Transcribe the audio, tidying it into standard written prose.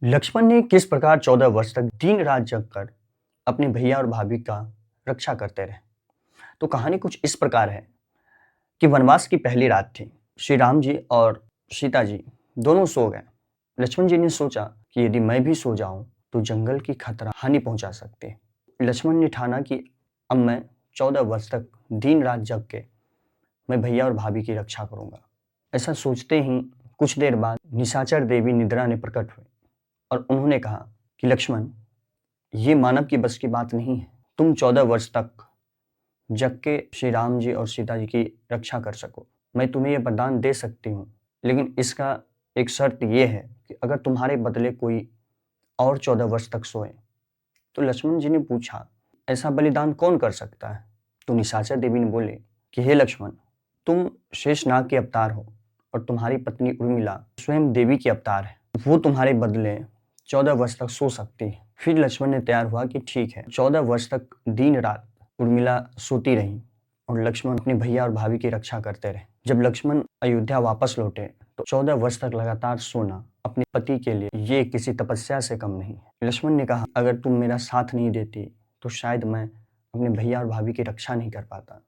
लक्ष्मण ने किस प्रकार 14 वर्ष तक दिन रात जगकर अपने भैया और भाभी का रक्षा करते रहे। तो कहानी कुछ इस प्रकार है कि वनवास की पहली रात थी। श्री राम जी और सीता जी दोनों सो गए। लक्ष्मण जी ने सोचा कि यदि मैं भी सो जाऊं तो जंगल की खतरा हानि पहुंचा सकते हैं। लक्ष्मण ने ठाना कि अब मैं 14 वर्ष तक दिन रात जग के मैं भैया और भाभी की रक्षा करूंगा। ऐसा सोचते ही कुछ देर बाद निशाचर देवी निद्रा ने प्रकट हुई और उन्होंने कहा कि लक्ष्मण, ये मानव की बस की बात नहीं है। तुम 14 वर्ष तक जग के श्री राम जी और सीता जी की रक्षा कर सको। मैं तुम्हें यह वरदान दे सकती हूँ, लेकिन इसका एक शर्त यह है कि अगर तुम्हारे बदले कोई और 14 वर्ष तक सोए। तो लक्ष्मण जी ने पूछा, ऐसा बलिदान कौन कर सकता है? तो निशाचर देवी ने बोले कि हे लक्ष्मण, तुम शेषनाग के अवतार हो और तुम्हारी पत्नी उर्मिला स्वयं देवी के अवतार है। वो तुम्हारे बदले 14 वर्ष तक सो सकती है। फिर लक्ष्मण ने तैयार हुआ कि ठीक है। 14 वर्ष तक दिन रात उर्मिला सोती रही और लक्ष्मण अपने भैया और भाभी की रक्षा करते रहे। जब लक्ष्मण अयोध्या वापस लौटे तो 14 वर्ष तक लगातार सोना अपने पति के लिए ये किसी तपस्या से कम नहीं है। लक्ष्मण ने कहा, अगर तुम मेरा साथ नहीं देती तो शायद मैं अपने भैया और भाभी की रक्षा नहीं कर पाता।